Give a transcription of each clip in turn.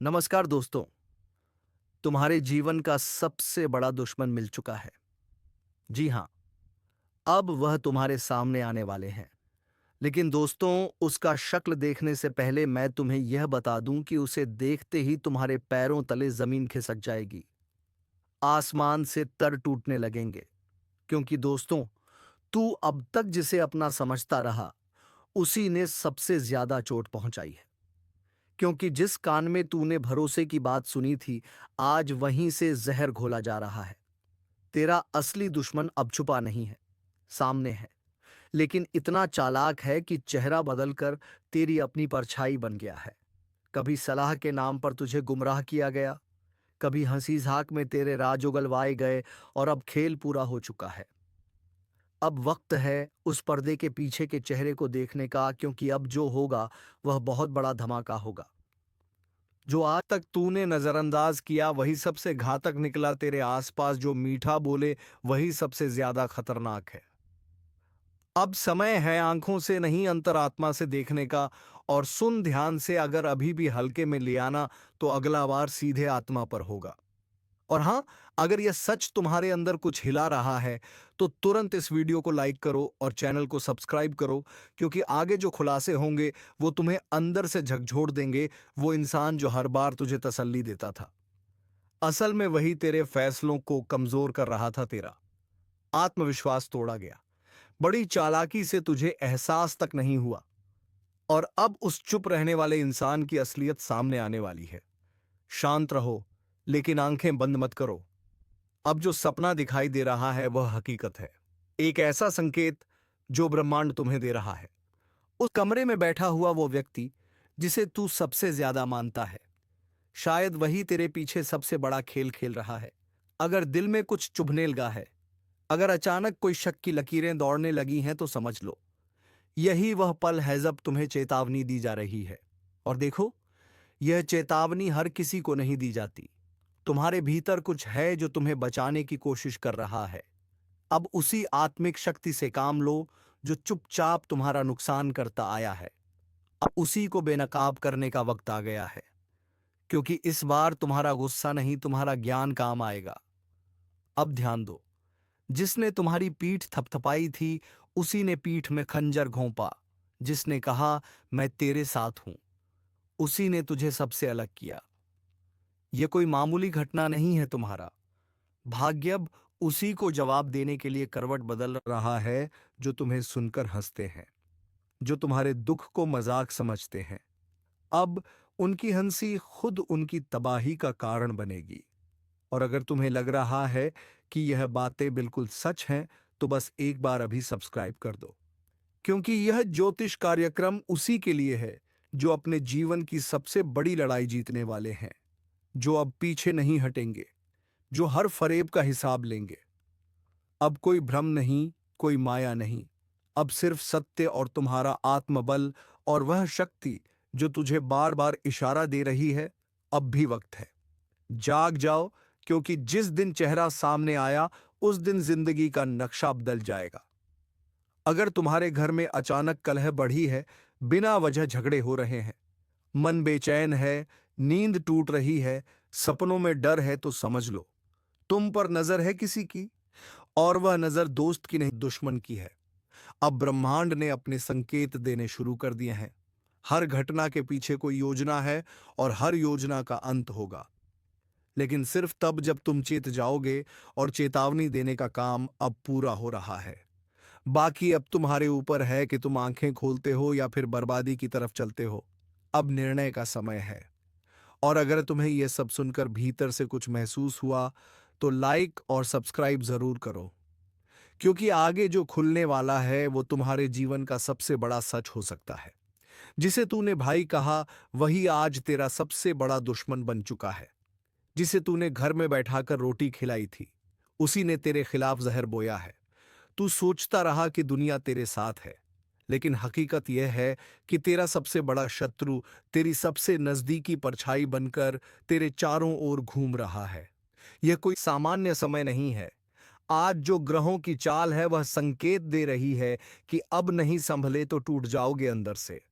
नमस्कार दोस्तों। तुम्हारे जीवन का सबसे बड़ा दुश्मन मिल चुका है। जी हाँ, अब वह तुम्हारे सामने आने वाले हैं। लेकिन दोस्तों, उसका शक्ल देखने से पहले मैं तुम्हें यह बता दूं कि उसे देखते ही तुम्हारे पैरों तले जमीन खिसक जाएगी। आसमान से तर टूटने लगेंगे। क्योंकि दोस्तों, तू अब तक जिसे अपना समझता रहा, उसी ने सबसे ज्यादा चोट पहुंचाई है। क्योंकि जिस कान में तूने भरोसे की बात सुनी थी, आज वहीं से जहर घोला जा रहा है। तेरा असली दुश्मन अब छुपा नहीं है, सामने है। लेकिन इतना चालाक है कि चेहरा बदलकर तेरी अपनी परछाई बन गया है। कभी सलाह के नाम पर तुझे गुमराह किया गया, कभी हंसी झाक में तेरे राज उगलवाए गए, और अब खेल पूरा हो चुका है। अब वक्त है उस पर्दे के पीछे के चेहरे को देखने का, क्योंकि अब जो होगा वह बहुत बड़ा धमाका होगा। जो आज तक तूने नजरअंदाज किया वही सबसे घातक निकला। तेरे आसपास जो मीठा बोले वही सबसे ज्यादा खतरनाक है। अब समय है आंखों से नहीं अंतरात्मा से देखने का। और सुन ध्यान से, अगर अभी भी हल्के में ले आना तो अगला वार सीधे आत्मा पर होगा। और हाँ, अगर यह सच तुम्हारे अंदर कुछ हिला रहा है तो तुरंत इस वीडियो को लाइक करो और चैनल को सब्सक्राइब करो। क्योंकि आगे जो खुलासे होंगे वो तुम्हें अंदर से झकझोर देंगे। वो इंसान जो हर बार तुझे तसल्ली देता था, असल में वही तेरे फैसलों को कमजोर कर रहा था। तेरा आत्मविश्वास तोड़ा गया, बड़ी चालाकी से तुझे एहसास तक नहीं हुआ। और अब उस चुप रहने वाले इंसान की असलियत सामने आने वाली है। शांत रहो, लेकिन आंखें बंद मत करो। अब जो सपना दिखाई दे रहा है वह हकीकत है। एक ऐसा संकेत जो ब्रह्मांड तुम्हें दे रहा है। उस कमरे में बैठा हुआ वो व्यक्ति जिसे तू सबसे ज्यादा मानता है, शायद वही तेरे पीछे सबसे बड़ा खेल खेल रहा है। अगर दिल में कुछ चुभने लगा है, अगर अचानक कोई शक की लकीरें दौड़ने लगी हैं, तो समझ लो यही वह पल है जब तुम्हें चेतावनी दी जा रही है। और देखो, यह चेतावनी हर किसी को नहीं दी जाती। तुम्हारे भीतर कुछ है जो तुम्हें बचाने की कोशिश कर रहा है। अब उसी आत्मिक शक्ति से काम लो जो चुपचाप तुम्हारा नुकसान करता आया है। अब उसी को बेनकाब करने का वक्त आ गया है। क्योंकि इस बार तुम्हारा गुस्सा नहीं, तुम्हारा ज्ञान काम आएगा। अब ध्यान दो, जिसने तुम्हारी पीठ थपथपाई थी उसी ने पीठ में खंजर घोंपा। जिसने कहा मैं तेरे साथ हूं, उसी ने तुझे सबसे अलग किया। यह कोई मामूली घटना नहीं है। तुम्हारा भाग्य अब उसी को जवाब देने के लिए करवट बदल रहा है जो तुम्हें सुनकर हंसते हैं, जो तुम्हारे दुख को मजाक समझते हैं। अब उनकी हंसी खुद उनकी तबाही का कारण बनेगी। और अगर तुम्हें लग रहा है कि यह बातें बिल्कुल सच हैं, तो बस एक बार अभी सब्सक्राइब कर दो। क्योंकि यह ज्योतिष कार्यक्रम उसी के लिए है जो अपने जीवन की सबसे बड़ी लड़ाई जीतने वाले हैं, जो अब पीछे नहीं हटेंगे, जो हर फरेब का हिसाब लेंगे। अब कोई भ्रम नहीं, कोई माया नहीं। अब सिर्फ सत्य और तुम्हारा आत्मबल और वह शक्ति जो तुझे बार बार इशारा दे रही है। अब भी वक्त है, जाग जाओ। क्योंकि जिस दिन चेहरा सामने आया उस दिन जिंदगी का नक्शा बदल जाएगा। अगर तुम्हारे घर में अचानक कलह बढ़ी है, बिना वजह झगड़े हो रहे हैं, मन बेचैन है, नींद टूट रही है, सपनों में डर है, तो समझ लो तुम पर नजर है किसी की। और वह नजर दोस्त की नहीं, दुश्मन की है। अब ब्रह्मांड ने अपने संकेत देने शुरू कर दिए हैं। हर घटना के पीछे कोई योजना है और हर योजना का अंत होगा। लेकिन सिर्फ तब जब तुम चेत जाओगे। और चेतावनी देने का काम अब पूरा हो रहा है। बाकी अब तुम्हारे ऊपर है कि तुम आंखें खोलते हो या फिर बर्बादी की तरफ चलते हो। अब निर्णय का समय है। और अगर तुम्हें यह सब सुनकर भीतर से कुछ महसूस हुआ तो लाइक और सब्सक्राइब जरूर करो। क्योंकि आगे जो खुलने वाला है वो तुम्हारे जीवन का सबसे बड़ा सच हो सकता है। जिसे तूने भाई कहा वही आज तेरा सबसे बड़ा दुश्मन बन चुका है। जिसे तूने घर में बैठाकर रोटी खिलाई थी, उसी ने तेरे खिलाफ जहर बोया है। तू सोचता रहा कि दुनिया तेरे साथ है, लेकिन हकीकत यह है कि तेरा सबसे बड़ा शत्रु तेरी सबसे नजदीकी परछाई बनकर तेरे चारों ओर घूम रहा है। यह कोई सामान्य समय नहीं है। आज जो ग्रहों की चाल है वह संकेत दे रही है कि अब नहीं संभले तो टूट जाओगे अंदर से।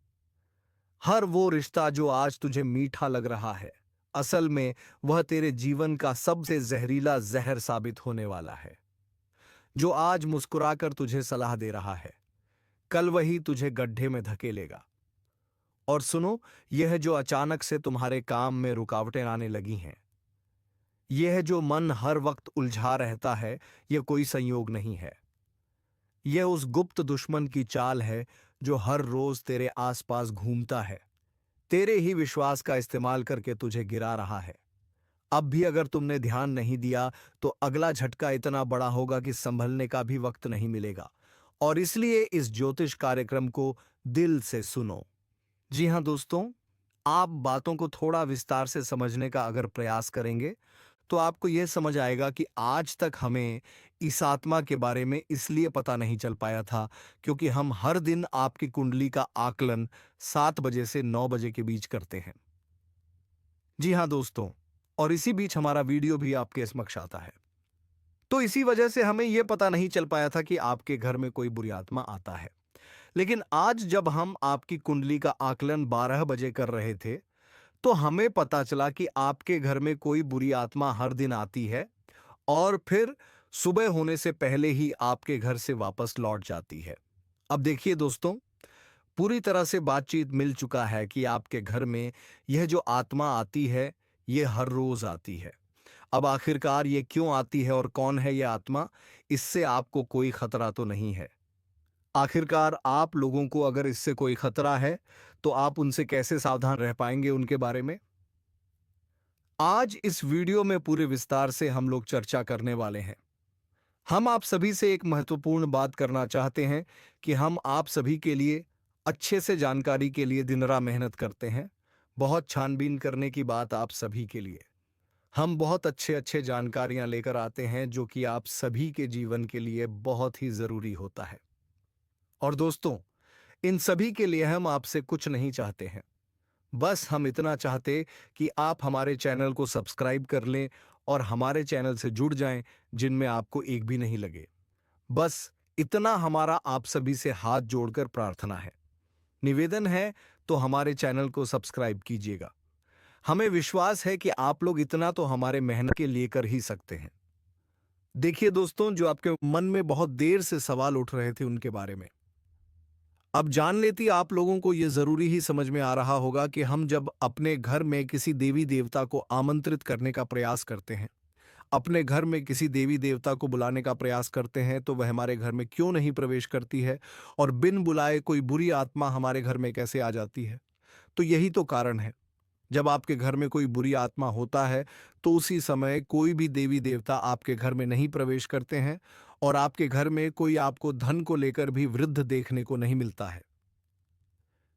हर वो रिश्ता जो आज तुझे मीठा लग रहा है, असल में वह तेरे जीवन का सबसे जहरीला जहर साबित होने वाला है। जो आज मुस्कुराकर तुझे सलाह दे रहा है, कल वही तुझे गड्ढे में धकेलेगा। और सुनो, यह जो अचानक से तुम्हारे काम में रुकावटें आने लगी हैं, यह जो मन हर वक्त उलझा रहता है, यह कोई संयोग नहीं है। यह उस गुप्त दुश्मन की चाल है जो हर रोज तेरे आसपास घूमता है, तेरे ही विश्वास का इस्तेमाल करके तुझे गिरा रहा है। अब भी अगर तुमने ध्यान नहीं दिया तो अगला झटका इतना बड़ा होगा कि संभलने का भी वक्त नहीं मिलेगा। और इसलिए इस ज्योतिष कार्यक्रम को दिल से सुनो। जी हां दोस्तों, आप बातों को थोड़ा विस्तार से समझने का अगर प्रयास करेंगे तो आपको यह समझ आएगा कि आज तक हमें इस आत्मा के बारे में इसलिए पता नहीं चल पाया था क्योंकि हम हर दिन आपकी कुंडली का आकलन 7 बजे से 9 बजे के बीच करते हैं। जी हां दोस्तों, और इसी बीच हमारा वीडियो भी आपके समक्ष आता है। तो इसी वजह से हमें यह पता नहीं चल पाया था कि आपके घर में कोई बुरी आत्मा आता है। लेकिन आज जब हम आपकी कुंडली का आकलन 12 बजे कर रहे थे तो हमें पता चला कि आपके घर में कोई बुरी आत्मा हर दिन आती है और फिर सुबह होने से पहले ही आपके घर से वापस लौट जाती है। अब देखिए दोस्तों, पूरी तरह से बातचीत मिल चुका है कि आपके घर में यह जो आत्मा आती है, यह हर रोज आती है। अब आखिरकार ये क्यों आती है और कौन है यह आत्मा, इससे आपको कोई खतरा तो नहीं है। आखिरकार आप लोगों को अगर इससे कोई खतरा है तो आप उनसे कैसे सावधान रह पाएंगे उनके बारे में आज इस वीडियो में पूरे विस्तार से हम लोग चर्चा करने वाले हैं। हम आप सभी से एक महत्वपूर्ण बात करना चाहते हैं कि हम आप सभी के लिए अच्छे से जानकारी के लिए दिन रात मेहनत करते हैं। बहुत छानबीन करने की बात आप सभी के लिए। हम बहुत अच्छे अच्छे जानकारियां लेकर आते हैं जो कि आप सभी के जीवन के लिए बहुत ही जरूरी होता है। और दोस्तों, इन सभी के लिए हम आपसे कुछ नहीं चाहते हैं। बस हम इतना चाहते कि आप हमारे चैनल को सब्सक्राइब कर लें और हमारे चैनल से जुड़ जाएं जिनमें आपको एक भी नहीं लगे। बस इतना हमारा आप सभी से हाथ जोड़कर प्रार्थना है, निवेदन है। तो हमारे चैनल को सब्सक्राइब कीजिएगा। हमें विश्वास है कि आप लोग इतना तो हमारे मेहनत के लिए कर ही सकते हैं। देखिए दोस्तों, जो आपके मन में बहुत देर से सवाल उठ रहे थे उनके बारे में अब जान लेती आप लोगों को यह जरूरी ही समझ में आ रहा होगा कि हम जब अपने घर में किसी देवी देवता को आमंत्रित करने का प्रयास करते हैं, अपने घर में किसी देवी देवता को बुलाने का प्रयास करते हैं, तो वह हमारे घर में क्यों नहीं प्रवेश करती है और बिन बुलाए कोई बुरी आत्मा हमारे घर में कैसे आ जाती है। तो यही तो कारण है। जब आपके घर में कोई बुरी आत्मा होता है तो उसी समय कोई भी देवी देवता आपके घर में नहीं प्रवेश करते हैं और आपके घर में कोई आपको धन को लेकर भी वृद्ध देखने को नहीं मिलता है।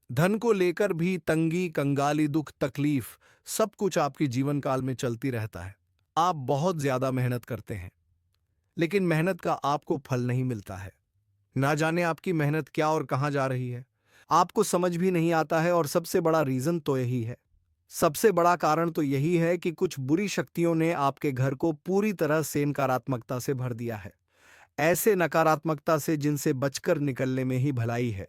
धन को लेकर भी तंगी, कंगाली, दुख, तकलीफ सब कुछ आपके जीवन काल में चलती रहता है। आप बहुत ज्यादा मेहनत करते हैं लेकिन मेहनत का आपको फल नहीं मिलता है। ना जाने आपकी मेहनत क्या और कहां जा रही है, आपको समझ भी नहीं आता है। और सबसे बड़ा रीजन तो यही है, सबसे बड़ा कारण तो यही है कि कुछ बुरी शक्तियों ने आपके घर को पूरी तरह से नकारात्मकता से भर दिया है। ऐसे नकारात्मकता से जिनसे बचकर निकलने में ही भलाई है।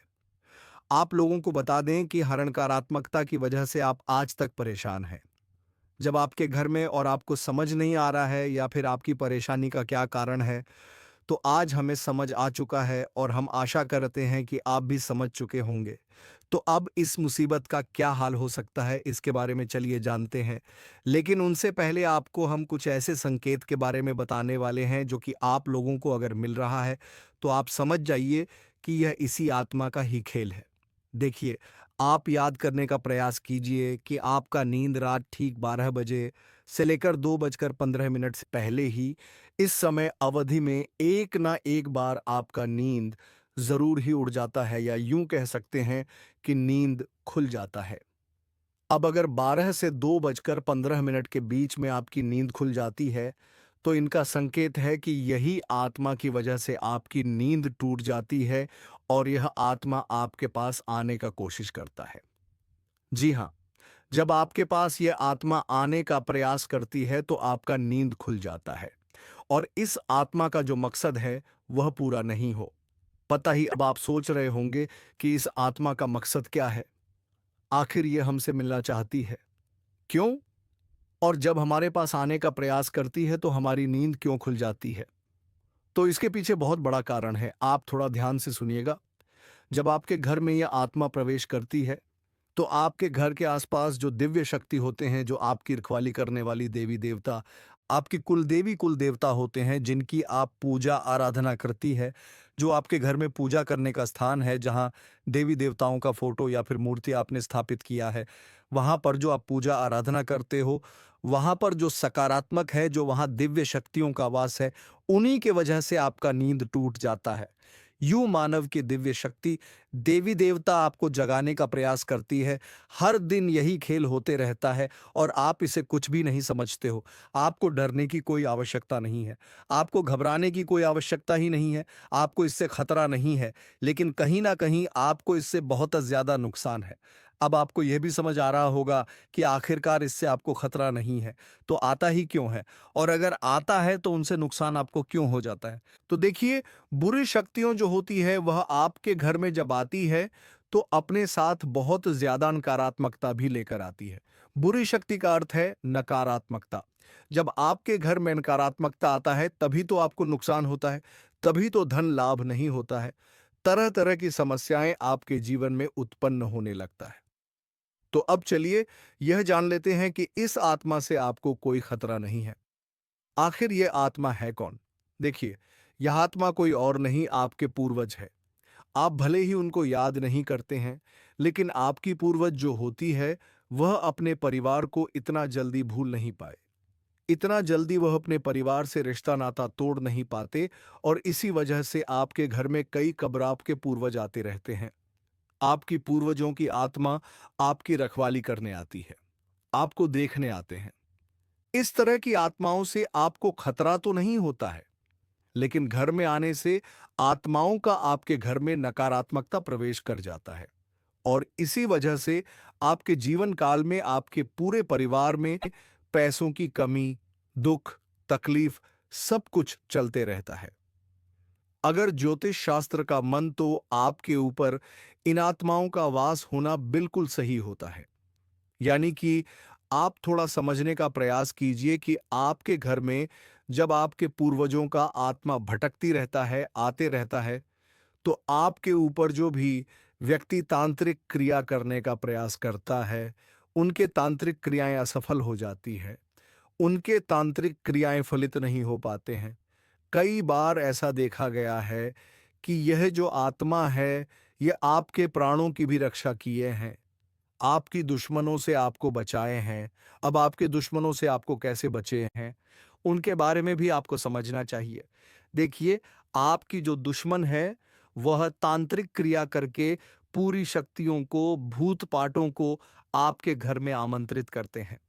आप लोगों को बता दें कि हर नकारात्मकता की वजह से आप आज तक परेशान हैं। जब आपके घर में और आपको समझ नहीं आ रहा है या फिर आपकी परेशानी का क्या कारण है, तो आज हमें समझ आ चुका है और हम आशा करते हैं कि आप भी समझ चुके होंगे। तो अब इस मुसीबत का क्या हाल हो सकता है, इसके बारे में चलिए जानते हैं। लेकिन उनसे पहले आपको हम कुछ ऐसे संकेत के बारे में बताने वाले हैं जो कि आप लोगों को अगर मिल रहा है तो आप समझ जाइए कि यह इसी आत्मा का ही खेल है। देखिए, आप याद करने का प्रयास कीजिए कि आपका नींद रात ठीक 12 बजे से लेकर 2:15 से पहले ही इस समय अवधि में एक ना एक बार आपका नींद जरूर ही उड़ जाता है, या यूं कह सकते हैं कि नींद खुल जाता है। अब अगर 12 से 2:15 के बीच में आपकी नींद खुल जाती है तो इनका संकेत है कि यही आत्मा की वजह से आपकी नींद टूट जाती है और यह आत्मा आपके पास आने का कोशिश करता है। जी हाँ, जब आपके पास यह आत्मा आने का प्रयास करती है तो आपका नींद खुल जाता है और इस आत्मा का जो मकसद है वह पूरा नहीं हो पता ही। अब आप सोच रहे होंगे कि इस आत्मा का मकसद क्या है, आखिर यह हमसे मिलना चाहती है क्यों? और जब हमारे पास आने का प्रयास करती है तो हमारी नींद क्यों खुल जाती है? तो इसके पीछे बहुत बड़ा कारण है, आप थोड़ा ध्यान से सुनिएगा। जब आपके घर में यह आत्मा प्रवेश करती है, तो आपके घर के आसपास जो दिव्य शक्ति होते हैं, जो आपकी रखवाली करने वाली देवी देवता, आपकी कुलदेवी कुल देवता होते हैं, जिनकी आप पूजा आराधना करती है, जो आपके घर में पूजा करने का स्थान है, जहाँ देवी देवताओं का फोटो या फिर मूर्ति आपने स्थापित किया है, वहाँ पर जो आप पूजा आराधना करते हो, वहाँ पर जो सकारात्मक है, जो वहाँ दिव्य शक्तियों का वास है, उन्हीं के वजह से आपका नींद टूट जाता है। यूं मानव की दिव्य शक्ति, देवी देवता आपको जगाने का प्रयास करती है। हर दिन यही खेल होते रहता है और आप इसे कुछ भी नहीं समझते हो। आपको डरने की कोई आवश्यकता नहीं है, आपको घबराने की कोई आवश्यकता ही नहीं है, आपको इससे खतरा नहीं है, लेकिन कहीं ना कहीं आपको इससे बहुत ज़्यादा नुकसान है। अब आपको यह भी समझ आ रहा होगा कि आखिरकार इससे आपको खतरा नहीं है, तो आता ही क्यों है? और अगर आता है तो उनसे नुकसान आपको क्यों हो जाता है? तो देखिए, बुरी शक्तियों जो होती है वह आपके घर में जब आती है तो अपने साथ बहुत ज्यादा नकारात्मकता भी लेकर आती है। बुरी शक्ति का अर्थ है नकारात्मकता। जब आपके घर में नकारात्मकता आता है तभी तो आपको नुकसान होता है, तभी तो धन लाभ नहीं होता है, तरह तरह की समस्याएं आपके जीवन में उत्पन्न होने लगता है। तो अब चलिए यह जान लेते हैं कि इस आत्मा से आपको कोई खतरा नहीं है। आखिर ये आत्मा है कौन? देखिए, यह आत्मा कोई और नहीं, आपके पूर्वज है। आप भले ही उनको याद नहीं करते हैं, लेकिन आपकी पूर्वज जो होती है, वह अपने परिवार को इतना जल्दी भूल नहीं पाए। इतना जल्दी वह अपने परिवार से रिश्ता नाता तोड़ नहीं पाते और इसी वजह से आपके घर में कई कब्र आपके पूर्वज आते रहते हैं। आपकी पूर्वजों की आत्मा आपकी रखवाली करने आती है, आपको देखने आते हैं। इस तरह की आत्माओं से आपको खतरा तो नहीं होता है, लेकिन घर में आने से आत्माओं का आपके घर में नकारात्मकता प्रवेश कर जाता है और इसी वजह से आपके जीवन काल में आपके पूरे परिवार में पैसों की कमी, दुख, तकलीफ, सब कुछ चलते रहता है। अगर ज्योतिष शास्त्र का मन तो आपके ऊपर इन आत्माओं का वास होना बिल्कुल सही होता है। यानी कि आप थोड़ा समझने का प्रयास कीजिए कि आपके घर में जब आपके पूर्वजों का आत्मा भटकती रहता है, आते रहता है, तो आपके ऊपर जो भी व्यक्ति तांत्रिक क्रिया करने का प्रयास करता है, उनके तांत्रिक क्रियाएं असफल हो जाती है, उनके तांत्रिक क्रियाएं फलित नहीं हो पाते हैं। कई बार ऐसा देखा गया है कि यह जो आत्मा है, यह आपके प्राणों की भी रक्षा किए हैं, आपकी दुश्मनों से आपको बचाए हैं। अब आपके दुश्मनों से आपको कैसे बचे हैं, उनके बारे में भी आपको समझना चाहिए। देखिए, आपकी जो दुश्मन है, वह तांत्रिक क्रिया करके पूरी शक्तियों को, भूत पाटों को आपके घर में आमंत्रित करते हैं।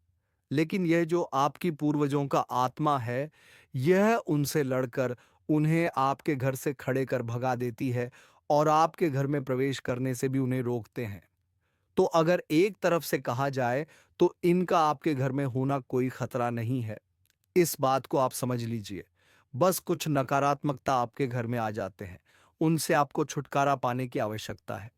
लेकिन यह जो आपकी पूर्वजों का आत्मा है, यह उनसे लड़कर उन्हें आपके घर से खड़े कर भगा देती है और आपके घर में प्रवेश करने से भी उन्हें रोकते हैं। तो अगर एक तरफ से कहा जाए तो इनका आपके घर में होना कोई खतरा नहीं है। इस बात को आप समझ लीजिए। बस कुछ नकारात्मकता आपके घर में आ जाते हैं, उनसे आपको छुटकारा पाने की आवश्यकता है।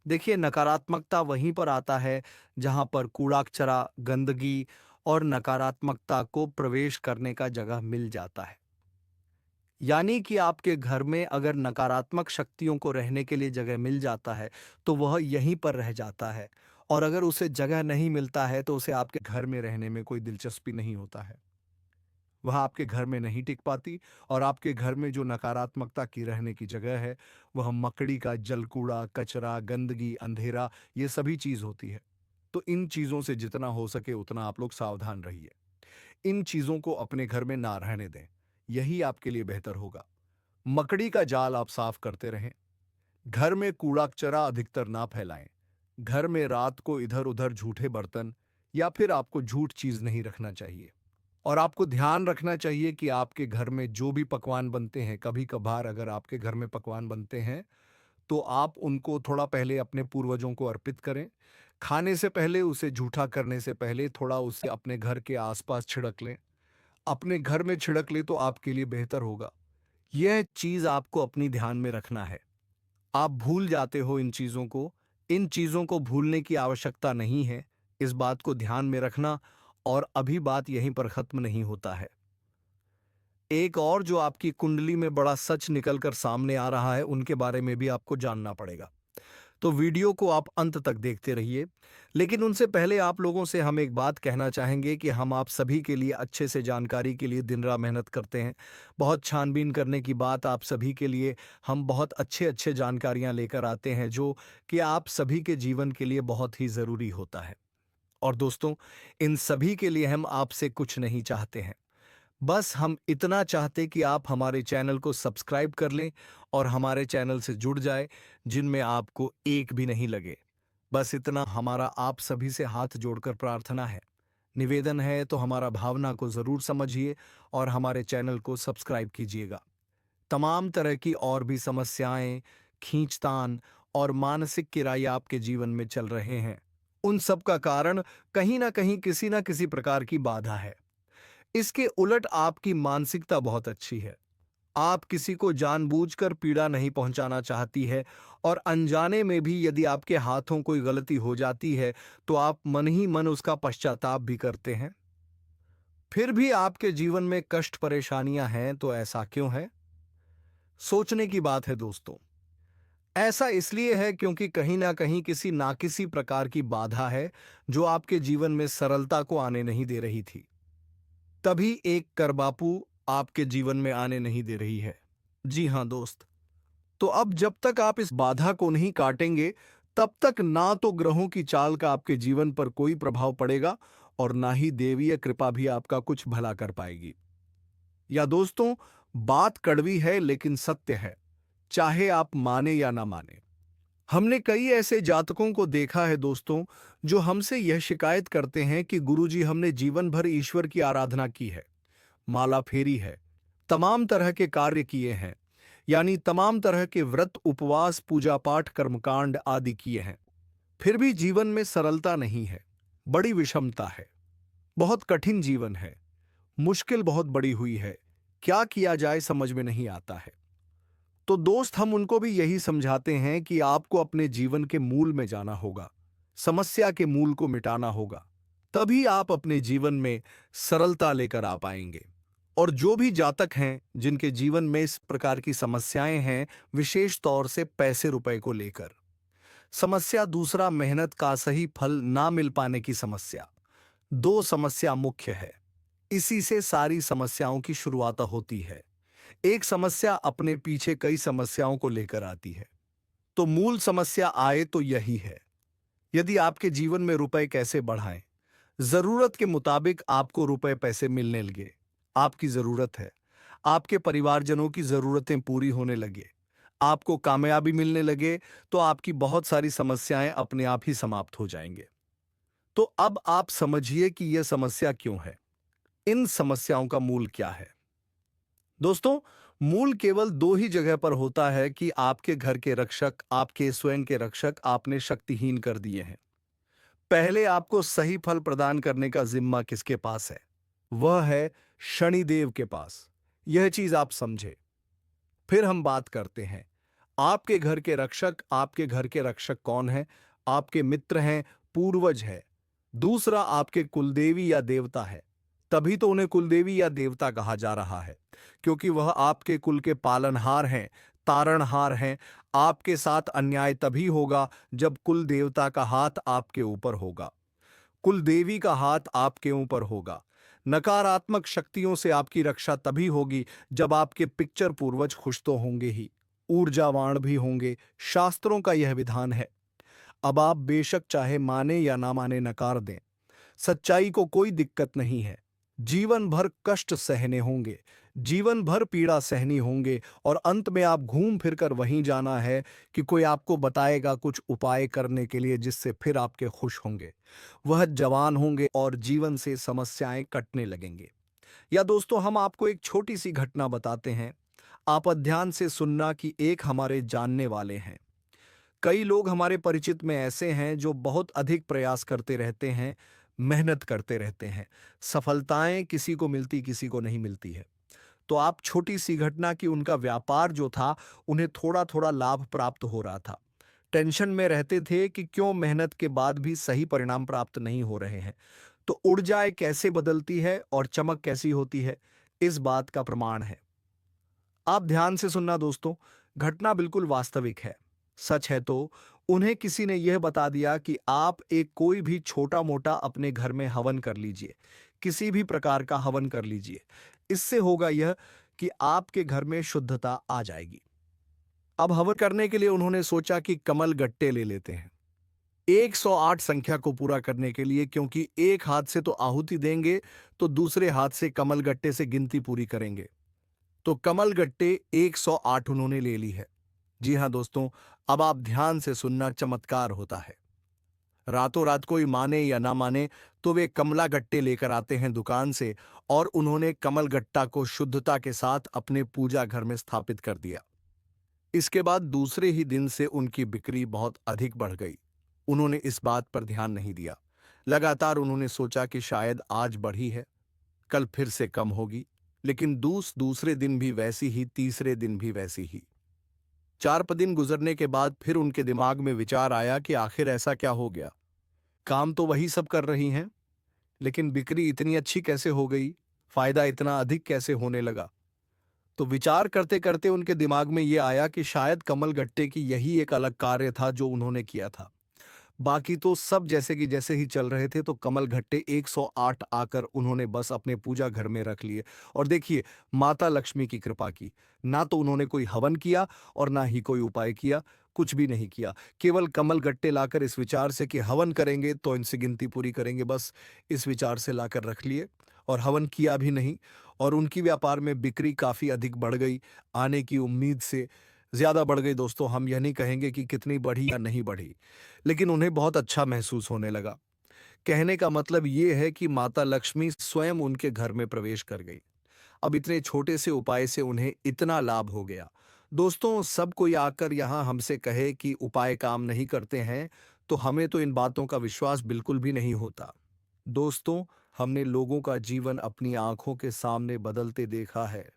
देखिए, नकारात्मकता वहीं पर आता है जहां पर कूड़ा-कचरा, गंदगी और नकारात्मकता को प्रवेश करने का जगह मिल जाता है। यानी कि आपके घर में अगर नकारात्मक शक्तियों को रहने के लिए जगह मिल जाता है, तो वह यहीं पर रह जाता है और अगर उसे जगह नहीं मिलता है, तो उसे आपके घर में रहने में कोई दिलचस्पी नहीं होता है। वह आपके घर में नहीं टिक पाती और आपके घर में जो नकारात्मकता की रहने की जगह है, वह मकड़ी का जल, कूड़ा, कचरा, गंदगी, अंधेरा, ये सभी चीज़ होती है। तो इन चीज़ों से जितना हो सके उतना आप लोग सावधान रहिए। इन चीज़ों को अपने घर में ना रहने दें, यही आपके लिए बेहतर होगा। मकड़ी का जाल आप साफ करते रहें। घर में कूड़ा-कचरा अधिकतर ना फैलाएं। घर में रात को इधर-उधर झूठे बर्तन या फिर आपको झूठ चीज़ नहीं रखना चाहिए। और आपको ध्यान रखना चाहिए कि आपके घर में जो भी पकवान बनते हैं, कभी-कभार अगर आपके घर में पकवान बनते हैं, तो आप उनको थोड़ा पहले अपने पूर्वजों को अर्पित करें। खाने से पहले, उसे जूठा करने से पहले थोड़ा उसे अपने घर के आस-पास छिड़क लें। अपने घर में छिड़क लें तो आपके लिए बेहतर होगा। यह चीज़ आपको अपनी ध्यान में रखना है। आप भूल जाते हो इन चीज़ों को। इन चीज़ों को भूलने की आवश्यकता नहीं है। इस बात को ध्यान में रखना और अभी बात यहीं पर खत्म नहीं होता है। एक और जो आपकी कुंडली में बड़ा सच निकल कर सामने आ रहा है, उनके बारे में भी आपको जानना पड़ेगा। तो वीडियो को आप अंत तक देखते रहिए। लेकिन उनसे पहले आप लोगों से हम एक बात कहना चाहेंगे कि हम आप सभी के लिए अच्छे से जानकारी के लिए दिन रात मेहनत करते हैं। बहुत छानबीन करने की बात आप सभी के लिए हम बहुत अच्छे अच्छे जानकारियां लेकर आते हैं, जो कि आप सभी के जीवन के लिए बहुत ही ज़रूरी होता है। और दोस्तों, इन सभी के लिए हम आपसे कुछ नहीं चाहते हैं। बस हम इतना चाहते कि आप हमारे चैनल को सब्सक्राइब कर लें और हमारे चैनल से जुड़ जाए, जिनमें आपको एक भी नहीं लगे। बस इतना हमारा आप सभी से हाथ जोड़कर प्रार्थना है, निवेदन है। तो हमारा भावना को ज़रूर समझिए और हमारे चैनल को सब्सक्राइब कीजिएगा। तमाम तरह की और भी समस्याएं, खींचतान और मानसिक किराए आपके जीवन में चल रहे हैं, उन सब का कारण कहीं ना कहीं किसी ना किसी प्रकार की बाधा है। इसके उलट आपकी मानसिकता बहुत अच्छी है। आप किसी को जानबूझकर पीड़ा नहीं पहुंचाना चाहती है, और अनजाने में भी यदि आपके हाथों कोई गलती हो जाती है तो आप मन ही मन उसका पश्चाताप भी करते हैं। फिर भी आपके जीवन में कष्ट परेशानियां हैं, तो ऐसा क्यों है? सोचने की बात है दोस्तों। ऐसा इसलिए है क्योंकि कहीं ना कहीं किसी ना किसी प्रकार की बाधा है, जो आपके जीवन में सरलता को आने नहीं दे रही थी। तभी एक करबापू आपके जीवन में आने नहीं दे रही है। जी हां दोस्त। तो अब जब तक आप इस बाधा को नहीं काटेंगे, तब तक ना तो ग्रहों की चाल का आपके जीवन पर कोई प्रभाव पड़ेगा, और ना ही देवीय कृपा भी आपका कुछ भला कर पाएगी। या दोस्तों, बात कड़वी है लेकिन सत्य है, चाहे आप माने या ना माने। हमने कई ऐसे जातकों को देखा है दोस्तों, जो हमसे यह शिकायत करते हैं कि गुरुजी, हमने जीवन भर ईश्वर की आराधना की है, माला फेरी है, तमाम तरह के कार्य किए हैं, यानी तमाम तरह के व्रत, उपवास, पूजा पाठ, कर्मकांड आदि किए हैं, फिर भी जीवन में सरलता नहीं है, बड़ी विषमता है, बहुत कठिन जीवन है, मुश्किल बहुत बड़ी हुई है, क्या किया जाए समझ में नहीं आता है। तो दोस्त, हम उनको भी यही समझाते हैं कि आपको अपने जीवन के मूल में जाना होगा, समस्या के मूल को मिटाना होगा, तभी आप अपने जीवन में सरलता लेकर आ पाएंगे। और जो भी जातक हैं जिनके जीवन में इस प्रकार की समस्याएं हैं, विशेष तौर से पैसे रुपए को लेकर समस्या, दूसरा मेहनत का सही फल ना मिल पाने की समस्या, दो समस्या मुख्य है। इसी से सारी समस्याओं की शुरुआत होती है। एक समस्या अपने पीछे कई समस्याओं को लेकर आती है। तो मूल समस्या आए तो यही है, यदि आपके जीवन में रुपए कैसे बढ़ाएं, जरूरत के मुताबिक आपको रुपए पैसे मिलने लगे, आपकी जरूरत है, आपके परिवारजनों की जरूरतें पूरी होने लगे, आपको कामयाबी मिलने लगे, तो आपकी बहुत सारी समस्याएं अपने आप ही समाप्त हो जाएंगे। तो अब आप समझिए कि यह समस्या क्यों है, इन समस्याओं का मूल क्या है। दोस्तों, मूल केवल दो ही जगह पर होता है कि आपके घर के रक्षक, आपके स्वयं के रक्षक आपने शक्तिहीन कर दिए हैं। पहले आपको सही फल प्रदान करने का जिम्मा किसके पास है? वह है शनिदेव के पास। यह चीज आप समझे। फिर हम बात करते हैं, आपके घर के रक्षक, आपके घर के रक्षक कौन है? आपके मित्र हैं, पूर्वज है। दूसरा आपके कुलदेवी या देवता है। तभी तो उन्हें कुलदेवी या देवता कहा जा रहा है, क्योंकि वह आपके कुल के पालनहार हैं, तारणहार हैं। आपके साथ अन्याय तभी होगा जब कुल देवता का हाथ आपके ऊपर होगा, कुल देवी का हाथ आपके ऊपर होगा। नकारात्मक शक्तियों से आपकी रक्षा तभी होगी जब आपके पिक्चर पूर्वज खुश तो होंगे ही, ऊर्जावान भी होंगे। शास्त्रों का यह विधान है। अब आप बेशक चाहे माने या ना माने, नकार दें, सच्चाई को कोई दिक्कत नहीं है। जीवन भर कष्ट सहने होंगे, जीवन भर पीड़ा सहनी होंगे, और अंत में आप घूम फिर कर वहीं जाना है कि कोई आपको बताएगा कुछ उपाय करने के लिए, जिससे फिर आपके खुश होंगे, वह जवान होंगे और जीवन से समस्याएं कटने लगेंगे। या दोस्तों, हम आपको एक छोटी सी घटना बताते हैं, आप ध्यान से सुनना कि एक हमारे जानने वाले हैं। कई लोग हमारे परिचित में ऐसे हैं जो बहुत अधिक प्रयास करते रहते हैं, मेहनत करते रहते हैं, सफलताएं किसी को मिलती, किसी को नहीं मिलती है। तो आप छोटी सी घटना कि उनका व्यापार जो था, उन्हें थोड़ा थोड़ा लाभ प्राप्त हो रहा था। टेंशन में रहते थे कि क्यों मेहनत के बाद भी सही परिणाम प्राप्त नहीं हो रहे हैं। तो ऊर्जाएं कैसे बदलती है और चमक कैसी होती है, इस बात का प्रमाण है। आप ध्यान से सुनना दोस्तों, घटना बिल्कुल वास्तविक है। सच है तो उन्हें किसी ने यह बता दिया कि आप एक कोई भी छोटा मोटा अपने घर में हवन कर लीजिए, किसी भी प्रकार का हवन कर लीजिए। इससे होगा यह कि आपके घर में शुद्धता आ जाएगी। अब हवन करने के लिए उन्होंने सोचा कि कमल गट्टे ले लेते हैं 108 संख्या को पूरा करने के लिए, क्योंकि एक हाथ से तो आहुति देंगे तो दूसरे हाथ से कमल गट्टे से गिनती पूरी करेंगे। तो कमल गट्टे 108 उन्होंने ले ली है। जी हां दोस्तों, अब आप ध्यान से सुनना, चमत्कार होता है। रातों रात कोई माने या ना माने तो वे कमला गट्टे लेकर आते हैं दुकान से, और उन्होंने कमल गट्टा को शुद्धता के साथ अपने पूजा घर में स्थापित कर दिया। इसके बाद दूसरे ही दिन से उनकी बिक्री बहुत अधिक बढ़ गई। उन्होंने इस बात पर ध्यान नहीं दिया। लगातार उन्होंने सोचा कि शायद आज बढ़ी है, कल फिर से कम होगी, लेकिन दूसरे दिन भी वैसी ही, तीसरे दिन भी वैसी ही। 4 दिन गुजरने के बाद फिर उनके दिमाग में विचार आया कि आखिर ऐसा क्या हो गया। काम तो वही सब कर रही हैं, लेकिन बिक्री इतनी अच्छी कैसे हो गई, फायदा इतना अधिक कैसे होने लगा। तो विचार करते करते उनके दिमाग में यह आया कि शायद कमल गट्टे की यही एक अलग कार्य था जो उन्होंने किया था। बाकी तो सब जैसे कि जैसे ही चल रहे थे, तो कमल घट्टे 108 आकर उन्होंने बस अपने पूजा घर में रख लिए। और देखिए, माता लक्ष्मी की कृपा की। ना तो उन्होंने कोई हवन किया और ना ही कोई उपाय किया, कुछ भी नहीं किया। केवल कमल गट्टे लाकर इस विचार से कि हवन करेंगे तो इनसे गिनती पूरी करेंगे, बस इस विचार से लाकर रख लिए, और हवन किया भी नहीं। और उनकी व्यापार में बिक्री काफ़ी अधिक बढ़ गई, आने की उम्मीद से ज़्यादा बढ़ गई दोस्तों। हम यह नहीं कहेंगे कि कितनी बढ़ी या नहीं बढ़ी, लेकिन उन्हें बहुत अच्छा महसूस होने लगा। कहने का मतलब ये है कि माता लक्ष्मी स्वयं उनके घर में प्रवेश कर गई। अब इतने छोटे से उपाय से उन्हें इतना लाभ हो गया। दोस्तों, सब कोई आकर यहाँ हमसे कहे कि उपाय काम नहीं करते हैं, तो हमें तो इन बातों का विश्वास बिल्कुल भी नहीं होता। दोस्तों, हमने लोगों का जीवन अपनी आंखों के सामने बदलते देखा है।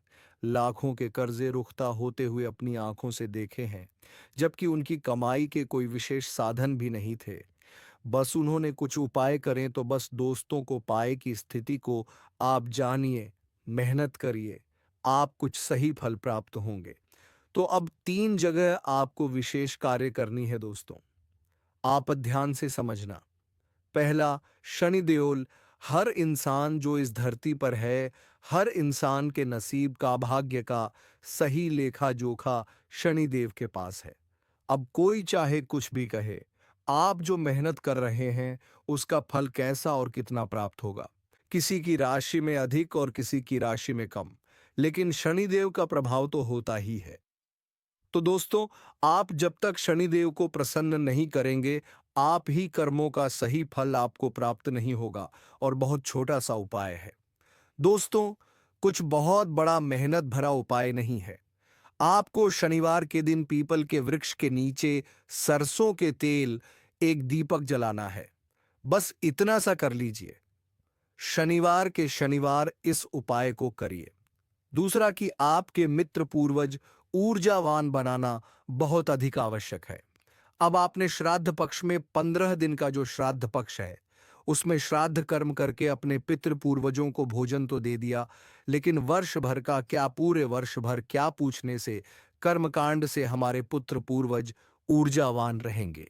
लाखों के कर्जे रुख्ता होते हुए अपनी आंखों से देखे हैं, जबकि उनकी कमाई के कोई विशेष साधन भी नहीं थे। बस उन्होंने कुछ उपाय करें तो बस दोस्तों को पाए की स्थिति को आप जानिए, मेहनत करिए, आप कुछ सही फल प्राप्त होंगे। तो अब 3 जगह आपको विशेष कार्य करनी है दोस्तों। आप ध्यान से समझना। पहला, शनि देओल। हर इंसान जो इस धरती पर है, हर इंसान के नसीब का, भाग्य का सही लेखा जोखा शनिदेव के पास है। अब कोई चाहे कुछ भी कहे, आप जो मेहनत कर रहे हैं उसका फल कैसा और कितना प्राप्त होगा। किसी की राशि में अधिक और किसी की राशि में कम, लेकिन शनिदेव का प्रभाव तो होता ही है। तो दोस्तों, आप जब तक शनिदेव को प्रसन्न नहीं करेंगे, आप ही कर्मों का सही फल आपको प्राप्त नहीं होगा। और बहुत छोटा सा उपाय है दोस्तों, कुछ बहुत बड़ा मेहनत भरा उपाय नहीं है। आपको शनिवार के दिन पीपल के वृक्ष के नीचे सरसों के तेल एक दीपक जलाना है। बस इतना सा कर लीजिए। शनिवार के शनिवार इस उपाय को करिए। दूसरा, कि आपके मित्र पूर्वज ऊर्जावान बनाना बहुत अधिक आवश्यक है। अब आपने श्राद्ध पक्ष में 15 दिन का जो श्राद्ध पक्ष है, उसमें श्राद्ध कर्म करके अपने पितृ पूर्वजों को भोजन तो दे दिया, लेकिन वर्ष भर का क्या, पूरे वर्ष भर क्या पूछने से कर्मकांड से हमारे पुत्र पूर्वज ऊर्जावान रहेंगे।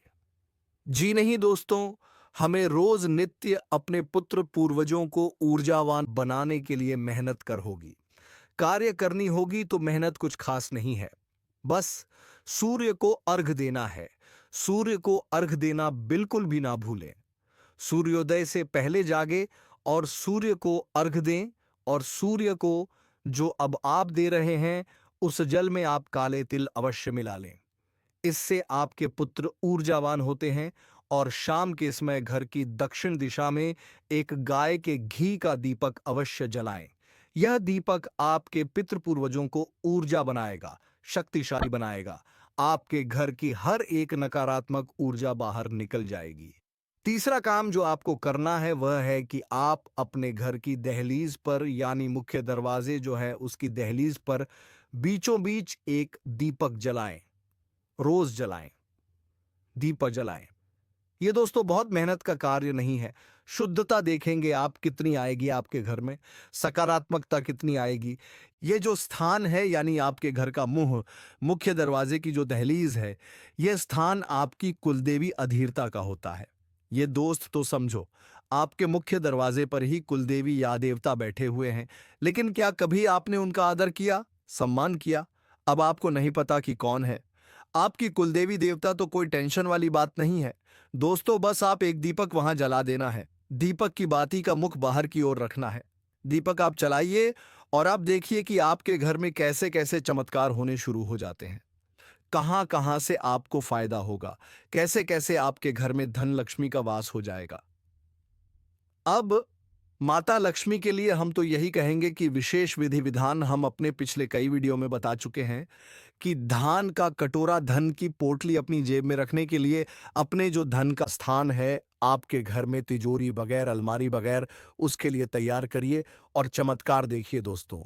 जी नहीं दोस्तों, हमें रोज नित्य अपने पुत्र पूर्वजों को ऊर्जावान बनाने के लिए मेहनत कर होगी, कार्य करनी होगी। तो मेहनत कुछ खास नहीं है, बस सूर्य को अर्घ देना है। सूर्य को अर्घ देना बिल्कुल भी ना भूलें। सूर्योदय से पहले जागे और सूर्य को अर्घ दें, और सूर्य को जो अब आप दे रहे हैं, उस जल में आप काले तिल अवश्य मिला लें। इससे आपके पुत्र ऊर्जावान होते हैं। और शाम के समय घर की दक्षिण दिशा में एक गाय के घी का दीपक अवश्य जलाएं। यह दीपक आपके पितृपूर्वजों को ऊर्जा बनाएगा, शक्तिशाली बनाएगा। आपके घर की हर एक नकारात्मक ऊर्जा बाहर निकल जाएगी। तीसरा काम जो आपको करना है वह है कि आप अपने घर की दहलीज पर, यानी मुख्य दरवाजे जो है उसकी दहलीज पर बीचों बीच एक दीपक जलाएं। रोज जलाएं, दीपक जलाएं। ये दोस्तों बहुत मेहनत का कार्य नहीं है। शुद्धता देखेंगे आप कितनी आएगी आपके घर में, सकारात्मकता कितनी आएगी। ये जो स्थान है यानी आपके घर का मुंह, मुख्य दरवाजे की जो दहलीज है, ये स्थान आपकी कुलदेवी अधीरता का होता है। ये दोस्त तो समझो, आपके मुख्य दरवाजे पर ही कुलदेवी या देवता बैठे हुए हैं, लेकिन क्या कभी आपने उनका आदर किया, सम्मान किया? अब आपको नहीं पता कि कौन है आपकी कुलदेवी देवता, तो कोई टेंशन वाली बात नहीं है दोस्तों। बस आप एक दीपक वहां जला देना है। दीपक की बाती का मुख बाहर की ओर रखना है। दीपक आप चलाइए और आप देखिए कि आपके घर में कैसे कैसे चमत्कार होने शुरू हो जाते हैं। कहां कहां से आपको फायदा होगा, कैसे कैसे आपके घर में धन लक्ष्मी का वास हो जाएगा। अब माता लक्ष्मी के लिए हम तो यही कहेंगे कि विशेष विधि विधान हम अपने पिछले कई वीडियो में बता चुके हैं कि धान का कटोरा, धन की पोटली अपनी जेब में रखने के लिए अपने जो धन का स्थान है आपके घर में, तिजोरी बगैर, अलमारी बगैर, उसके लिए तैयार करिए और चमत्कार देखिए दोस्तों।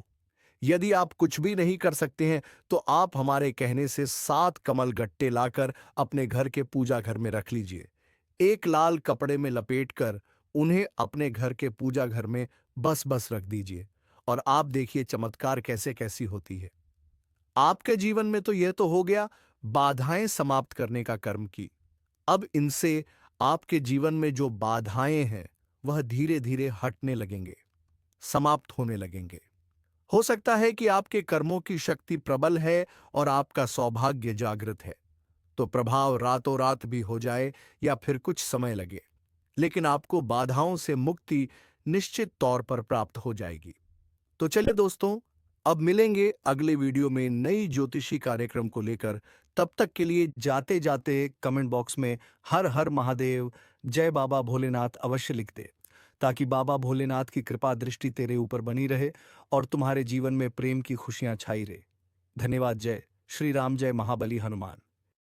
यदि आप कुछ भी नहीं कर सकते हैं तो आप हमारे कहने से 7 कमल गट्टे लाकर अपने घर के पूजा घर में रख लीजिए। एक लाल कपड़े में लपेटकर उन्हें अपने घर के पूजा घर में बस बस रख दीजिए और आप देखिए चमत्कार कैसे कैसी होती है। आपके जीवन में तो यह तो हो गया बाधाएं समाप्त करने का कर्म की। अब इनसे आपके जीवन में जो बाधाएं हैं वह धीरे धीरे हटने लगेंगे, समाप्त होने लगेंगे। हो सकता है कि आपके कर्मों की शक्ति प्रबल है और आपका सौभाग्य जागृत है, तो प्रभाव रातों रात भी हो जाए या फिर कुछ समय लगे, लेकिन आपको बाधाओं से मुक्ति निश्चित तौर पर प्राप्त हो जाएगी। तो चलिए दोस्तों, अब मिलेंगे अगले वीडियो में नई ज्योतिषी कार्यक्रम को लेकर। तब तक के लिए जाते जाते कमेंट बॉक्स में हर हर महादेव, जय बाबा भोलेनाथ अवश्य लिख दे, ताकि बाबा भोलेनाथ की कृपा दृष्टि तेरे ऊपर बनी रहे और तुम्हारे जीवन में प्रेम की खुशियां छाई रहे। धन्यवाद। जय श्री राम, जय महाबली हनुमान।